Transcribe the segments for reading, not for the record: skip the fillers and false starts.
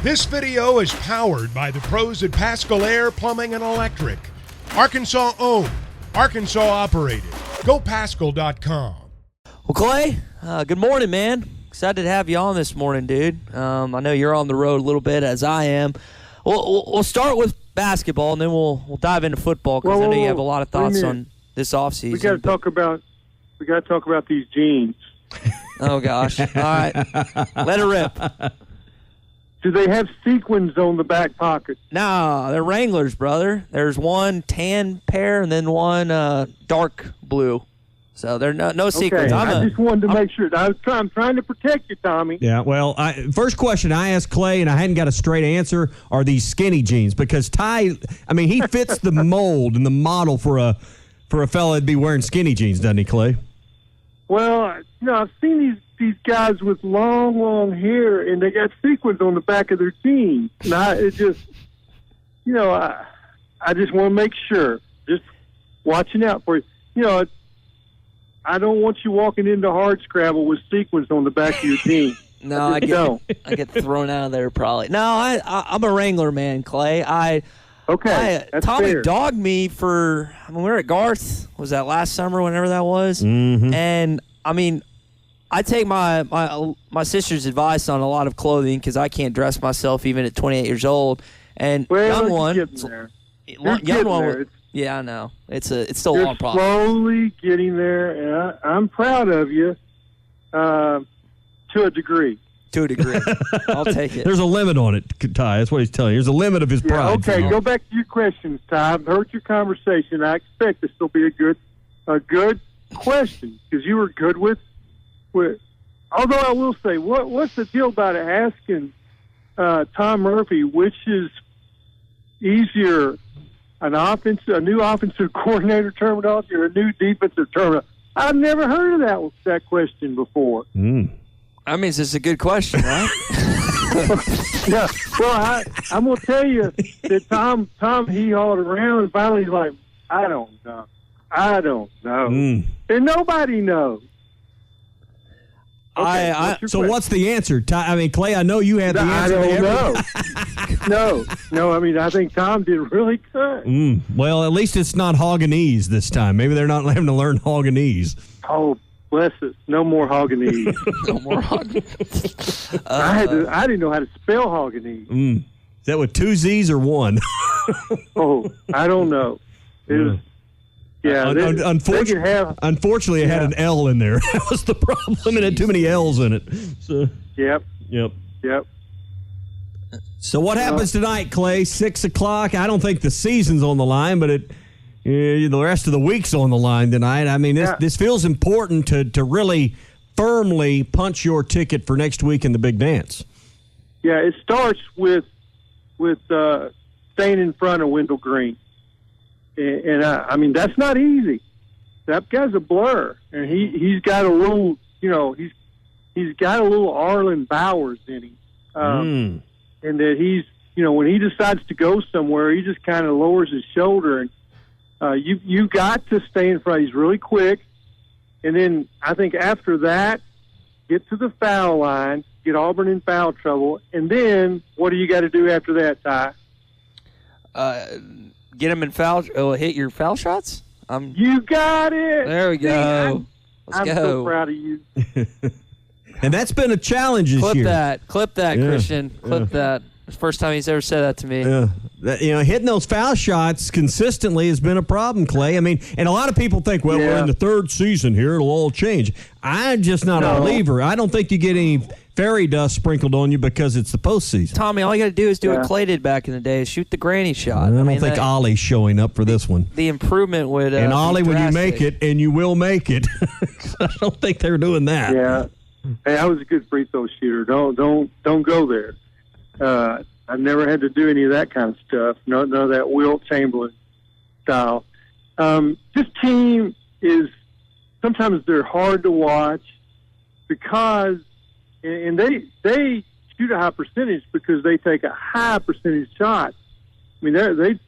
This video is powered by the pros at Pascal Air Plumbing and Electric. Arkansas owned, Arkansas operated. GoPascal.com. Well, Clay, good morning, man. Excited to have you on this morning, dude. I know you're on the road a little bit, as I am. We'll start with basketball, and then we'll dive into football, because I know you have a lot of thoughts on this offseason. We got to talk about these jeans. Oh gosh! All right, let it rip. Do they have sequins on the back pocket? No, they're Wranglers, brother. There's one tan pair and then one dark blue. So they're no sequins. Okay. I just wanted to make sure. I'm trying to protect you, Tommy. Yeah, well, first question I asked Clay, and I hadn't got a straight answer, are these skinny jeans? Because Ty, he fits the mold and the model for a fella that'd be wearing skinny jeans, doesn't he, Clay? Well, I've seen these guys with long hair, and they got sequins on the back of their jeans. And I just want to make sure, just watching out for you. I don't want you walking into hard scrabble with sequins on the back of your jeans. No, I get thrown out of there probably. No, I'm a Wrangler man, Clay. That's Tommy fair. dogged me for. We were at Garth. Was that last summer? Whenever that was. Mm-hmm. And I take my sister's advice on a lot of clothing, because I can't dress myself even at 28 years old. And young one, yeah, I know it's still a long process. Slowly getting there, and I'm proud of you to a degree. To a degree, I'll take it. There's a limit on it, Ty. That's what he's telling you. There's a limit of his pride. Okay, go back to your questions, Ty. I've heard your conversation. I expect this will be a good question, because you were good with. Although I will say, what's the deal about asking Tom Murphy which is easier, a new offensive coordinator terminology or a new defensive terminology? I've never heard of that question before. It's just a good question, right? Yeah. Well, I'm gonna tell you that Tom he hauled around, and finally he's like, I don't know, and nobody knows. Okay, what's the answer, Ty? Clay, I know you had the answer. I don't know. No. I think Tom did really good. Well, at least it's not Hogganese this time. Maybe they're not having to learn Hogganese. Oh, bless us. No more Hogganese. No more Hogganese. I didn't know how to spell Hogganese. Is that with two Z's or one? Oh, I don't know. It was. Yeah, unfortunately, it had an L in there. That was the problem. It had too many L's in it. So, Yep. So what happens tonight, Clay? 6 o'clock. I don't think the season's on the line, but the rest of the week's on the line tonight. This feels important to really firmly punch your ticket for next week in the big dance. Yeah, it starts with staying in front of Wendell Green. And that's not easy. That guy's a blur, and he's got a little, he's got a little Arlen Bowers in him, and that he's, when he decides to go somewhere, he just kind of lowers his shoulder, and you got to stay in front. He's really quick, and then I think after that, get to the foul line, get Auburn in foul trouble, and then what do you got to do after that, Ty? Get him in foul. Hit your foul shots. You got it. There we go. I'm so proud of you. And that's been a challenge this year. Clip that, yeah. Christian. Clip that. It's the first time he's ever said that to me. Yeah. Hitting those foul shots consistently has been a problem, Clay. And a lot of people think, we're in the third season here. It'll all change. I'm just not a believer. I don't think you get any fairy dust sprinkled on you because it's the postseason. Tommy, all you got to do is do what Clay did back in the day: shoot the granny shot. I don't think Ollie's showing up for this one. The improvement would. And Ollie, when you make it, and you will make it, I don't think they're doing that. Yeah, hey, I was a good free throw shooter. Don't go there. I've never had to do any of that kind of stuff. None of that Wilt Chamberlain style. This team is sometimes they're hard to watch because. And they shoot a high percentage because they take a high percentage shot. They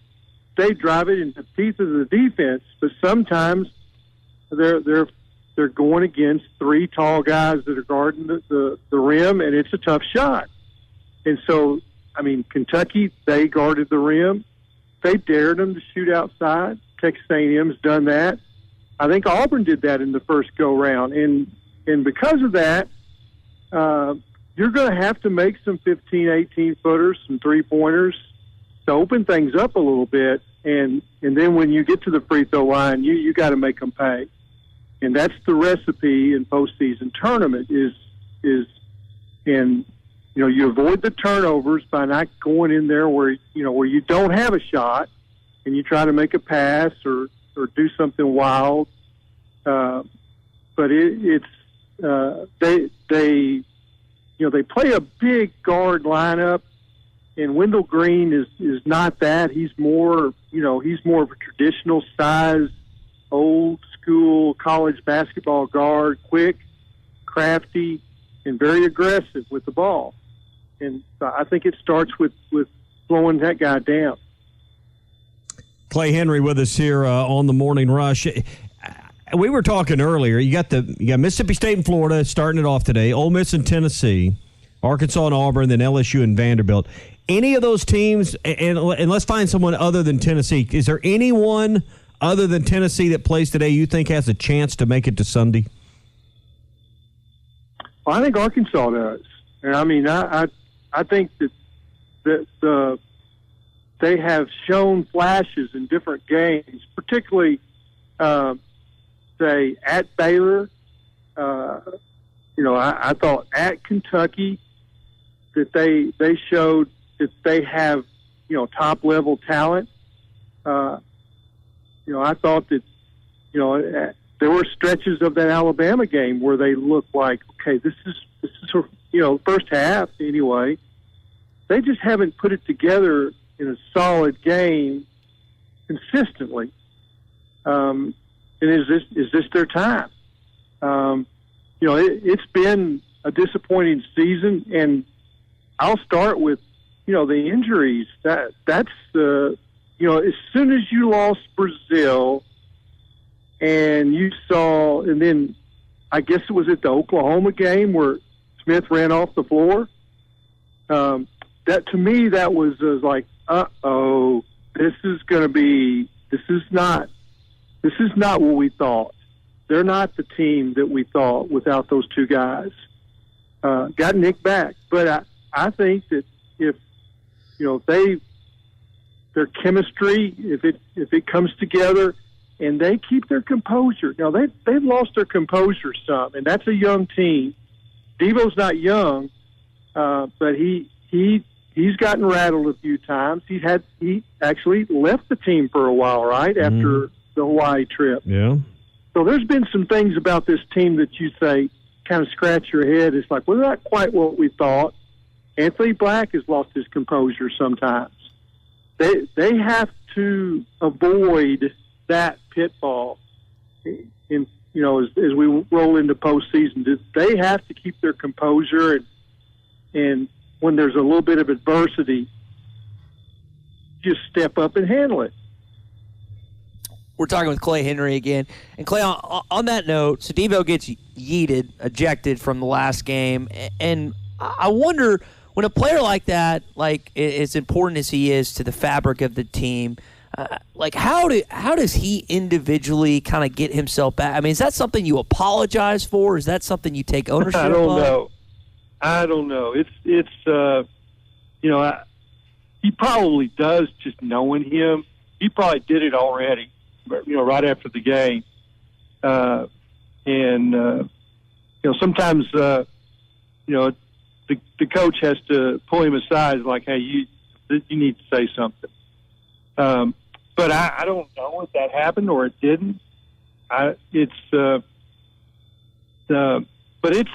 drive it into the teeth of the defense, but sometimes they're going against three tall guys that are guarding the rim, and it's a tough shot. And so I mean, Kentucky, they guarded the rim. They dared them to shoot outside. Texas A&M's done that. I think Auburn did that in the first go-round. And because of that, you're going to have to make some 15, 18-footers, some three-pointers to open things up a little bit. And then when you get to the free throw line, you got to make them pay. And that's the recipe in postseason tournament is you avoid the turnovers by not going in there where you don't have a shot and you try to make a pass or do something wild. But they play a big guard lineup, and Wendell Green is not that. He's more of a traditional size, old school college basketball guard, quick, crafty, and very aggressive with the ball. And I think it starts with slowing that guy down. Clay Henry with us here on the Morning Rush. We were talking earlier. You got Mississippi State and Florida starting it off today. Ole Miss and Tennessee, Arkansas and Auburn, then LSU and Vanderbilt. Any of those teams, and let's find someone other than Tennessee. Is there anyone other than Tennessee that plays today you think has a chance to make it to Sunday? Well, I think Arkansas does. And I mean, I think that they have shown flashes in different games, particularly, say, at Baylor. I thought at Kentucky that they showed that they have, top-level talent. I thought that, there were stretches of that Alabama game where they looked like, okay, this is first half anyway. They just haven't put it together in a solid game consistently. And is this their time? It's been a disappointing season, and I'll start with, the injuries. That's as soon as you lost Brazil, and then I guess it was at the Oklahoma game where Smith ran off the floor. That to me, that was like, this is not what we thought. They're not the team that we thought without those two guys. Got Nick back, but I think that if their chemistry, if it comes together and they keep their composure. Now they've lost their composure some, and that's a young team. Devoe's not young, but he's gotten rattled a few times. He actually left the team for a while, right, after the Hawaii trip. Yeah. So there's been some things about this team that you say kind of scratch your head. It's like, well, not quite what we thought. Anthony Black has lost his composure sometimes. They have to avoid that pitfall. As we roll into postseason, they have to keep their composure and when there's a little bit of adversity, just step up and handle it. We're talking with Clay Henry again. And Clay, on that note, so Devoe gets ejected from the last game. And I wonder, when a player like that, like as important as he is to the fabric of the team, how does he individually kind of get himself back? I mean, is that something you apologize for? Is that something you take ownership of? I don't know. It's he probably does, just knowing him. He probably did it already, right after the game. Sometimes, the coach has to pull him aside, like, hey, you need to say something. But I don't know if that happened or it didn't. But it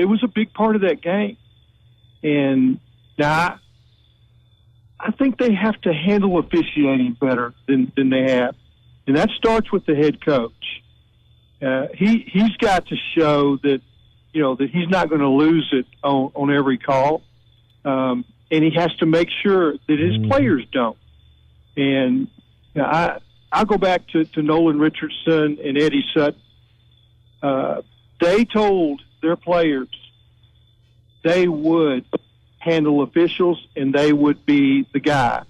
was a big part of that game. And now I think they have to handle officiating better than they have. And that starts with the head coach. He's got to show that, that he's not going to lose it on every call. And he has to make sure that his players don't. And I'll go back to Nolan Richardson and Eddie Sutton. They told their players they would handle officials, and they would be the guy.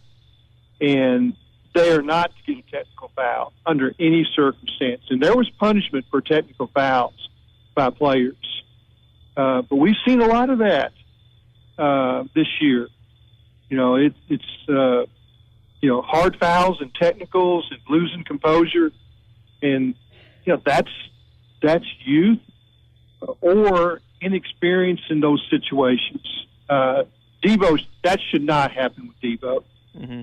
And they are not to get a technical foul under any circumstance. And there was punishment for technical fouls by players. But we've seen a lot of that this year. It's hard fouls and technicals and losing composure. And, that's youth or inexperience in those situations. Devoe, that should not happen with Devoe. Mm-hmm.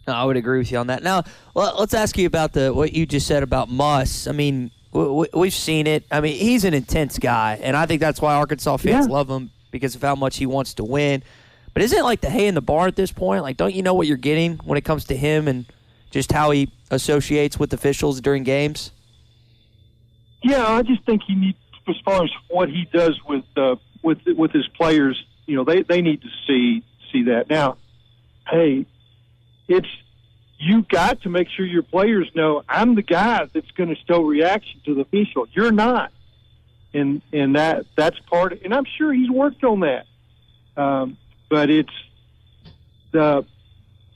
No, I would agree with you on that. Now, let's ask you about what you just said about Muss. I mean, we've seen it. I mean, he's an intense guy, and I think that's why Arkansas fans love him, because of how much he wants to win. But isn't it like the hay in the barn at this point? Like, don't you know what you're getting when it comes to him and just how he associates with officials during games? Yeah, I just think he needs, as far as what he does with his players, they need to see that. Now, hey, you got to make sure your players know, I'm the guy that's going to show reaction to the official. You're not. And that's part of, and I'm sure he's worked on that. But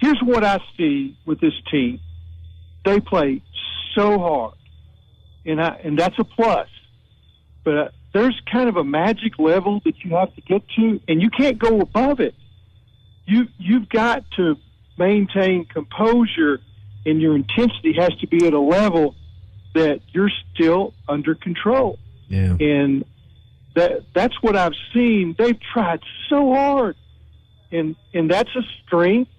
here's what I see with this team. They play so hard, and that's a plus. But there's kind of a magic level that you have to get to, and you can't go above it. You've got to maintain composure, and your intensity has to be at a level that you're still under control. Yeah. And that's what I've seen. They've tried so hard, and that's a strength,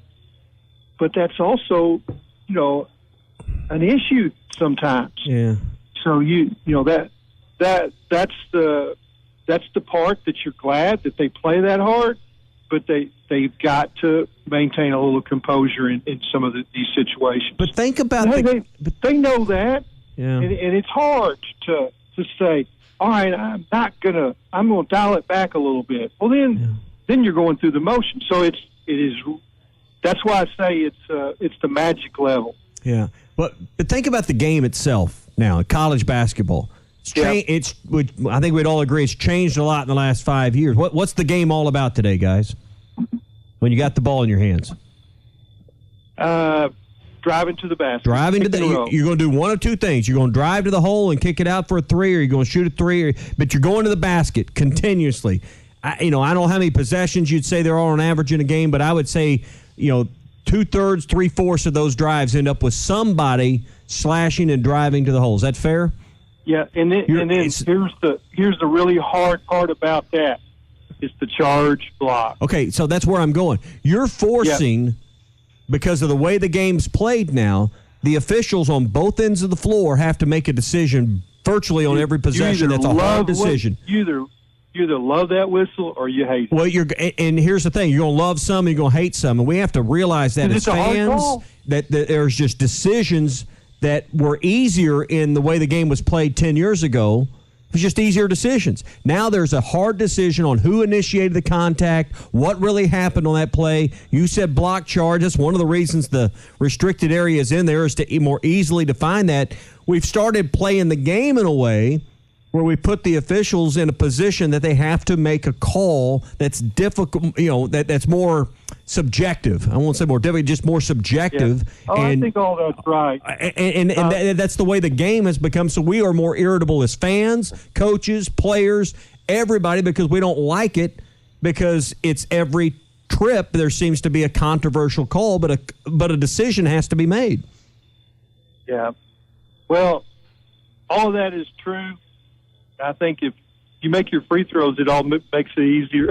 but that's also, an issue sometimes. Yeah. So that's the part that you're glad that they play that hard, but they've got to maintain a little composure in some of these situations. But think about they know that, yeah. And it's hard to say, all right, I'm going to dial it back a little bit. Well, then you're going through the motion. So it is. That's why I say it's the magic level. Yeah, but think about the game itself now. College basketball. I think we'd all agree it's changed a lot in the last 5 years. What's the game all about today, guys? When you got the ball in your hands, driving to the basket. You're going to do one of two things. You're going to drive to the hole and kick it out for a three, or you're going to shoot a three. But you're going to the basket continuously. I don't know how many possessions you'd say there are on average in a game, but I would say 2/3, 3/4 of those drives end up with somebody slashing and driving to the hole. Is that fair? Yeah, and then here's the really hard part about that. It's the charge block. Okay, so that's where I'm going. You're forcing, because of the way the game's played now, the officials on both ends of the floor have to make a decision virtually on every possession. That's a hard decision. You either love that whistle or you hate it. Well, and here's the thing. You're going to love some and you're going to hate some. And we have to realize that as fans, that there's just decisions that were easier in the way the game was played 10 years ago. It was just easier decisions. Now there's a hard decision on who initiated the contact, what really happened on that play. You said block charge. That's one of the reasons the restricted area is in there, is to more easily define that. We've started playing the game in a way where we put the officials in a position that they have to make a call that's difficult, that's more subjective. I won't say more difficult, just more subjective. Yeah. I think all that's right. And that's the way the game has become. So we are more irritable as fans, coaches, players, everybody, because we don't like it, because it's every trip there seems to be a controversial call, but a decision has to be made. Yeah. Well, all of that is true. I think if you make your free throws, it all makes it easier.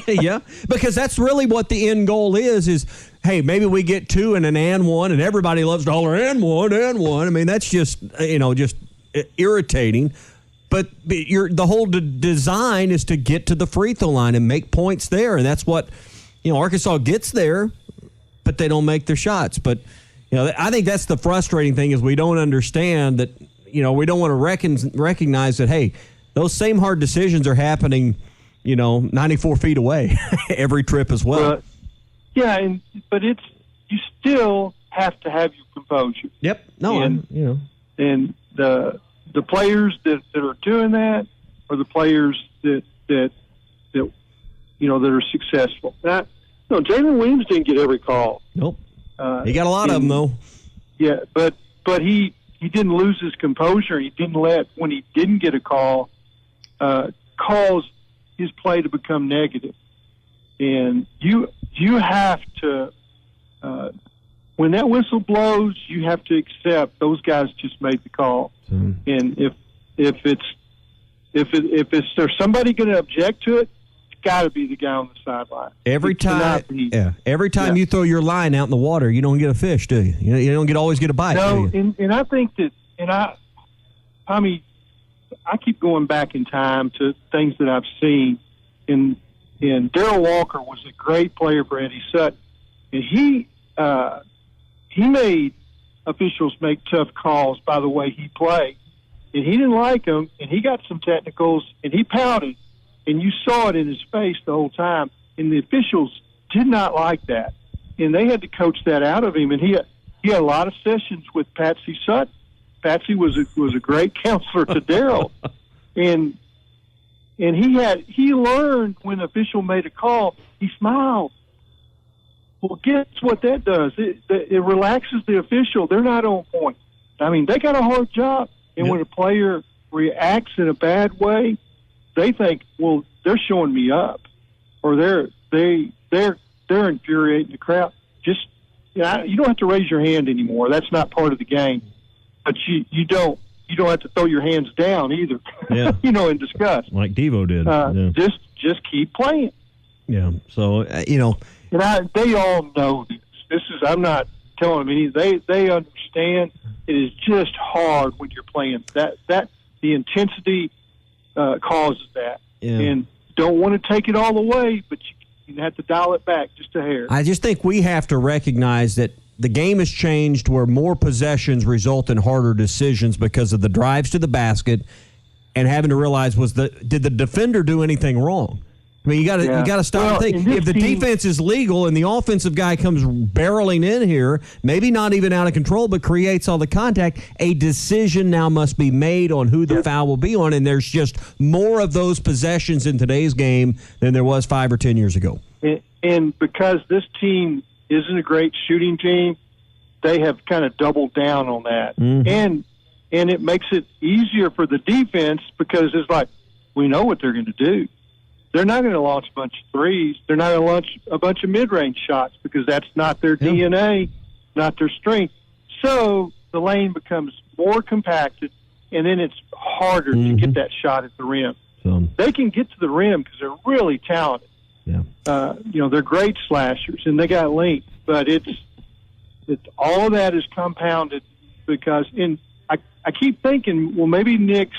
Yeah, because that's really what the end goal is, hey, maybe we get two and an and one, and everybody loves to holler and one. I mean, that's just, just irritating. But the whole design is to get to the free throw line and make points there, and that's what, Arkansas gets there, but they don't make their shots. But, I think that's the frustrating thing, is we don't understand that, we don't want to recognize that, hey, those same hard decisions are happening, 94 feet away every trip as well. But you still have to have your composure. Yep. No, and the players that are doing that are the players that that are successful. Jalen Williams didn't get every call. Nope. He got a lot of them, though. Yeah, but he didn't lose his composure. He didn't let, when he didn't get a call, cause his play to become negative. And you have to, when that whistle blows, you have to accept those guys just made the call. And if there's somebody going to object to it, it's got to be the guy on the sideline. Every time you throw your line out in the water, you don't get a fish, do you? You don't always get a bite. No, do you? and I think that, I keep going back in time to things that I've seen. And Darrell Walker was a great player for Eddie Sutton, and he made officials make tough calls by the way he played, and he didn't like them, and he got some technicals, and he pouted, and you saw it in his face the whole time, and the officials did not like that, and they had to coach that out of him, and he had a lot of sessions with Patsy Sutton. Patsy was a great counselor to Darrell, and he learned when the official made a call, he smiled. Well, guess what that does? It relaxes the official. They're not on point. I mean, they got a hard job. And when a player reacts in a bad way, they think, well, they're showing me up, or they're infuriating the crowd. Just you don't have to raise your hand anymore. That's not part of the game. But you don't have to throw your hands down either. Yeah. In disgust, like Devoe did. Just keep playing. Yeah. So And they all know this. I'm not telling them anything. They understand it is just hard when you're playing. That the intensity causes that. Yeah. And don't want to take it all the way, but you have to dial it back just a hair. I just think we have to recognize that the game has changed where more possessions result in harder decisions because of the drives to the basket, and having to realize did the defender do anything wrong? I mean, you got to stop and think. If the defense is legal and the offensive guy comes barreling in here, maybe not even out of control, but creates all the contact, a decision now must be made on who the foul will be on, and there's just more of those possessions in today's game than there was 5 or 10 years ago. And because this team isn't a great shooting team, they have kind of doubled down on that. Mm-hmm. And it makes it easier for the defense because it's like, we know what they're going to do. They're not going to launch a bunch of threes. They're not going to launch a bunch of mid-range shots because that's not their DNA, not their strength. So the lane becomes more compacted, and then it's harder to get that shot at the rim. They can get to the rim because they're really talented. Yeah. They're great slashers, and they got length. But it's all of that is compounded because I keep thinking, well, maybe Nick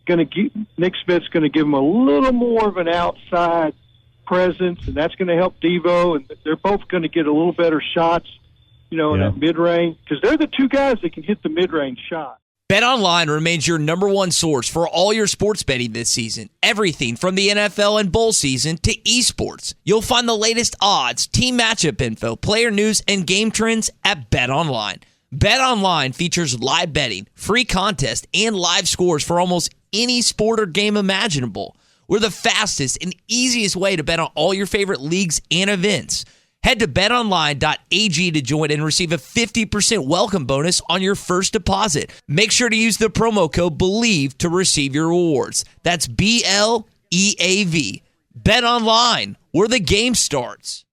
Smith's going to give them a little more of an outside presence, and that's going to help Devoe, and they're both going to get a little better shots, in that mid-range, because they're the two guys that can hit the mid-range shot. BetOnline remains your number one source for all your sports betting this season. Everything from the NFL and bowl season to esports. You'll find the latest odds, team matchup info, player news, and game trends at BetOnline. BetOnline features live betting, free contests, and live scores for almost any sport or game imaginable. We're the fastest and easiest way to bet on all your favorite leagues and events. Head to betonline.ag to join and receive a 50% welcome bonus on your first deposit. Make sure to use the promo code BELIEVE to receive your rewards. That's BLEAV. BetOnline, where the game starts.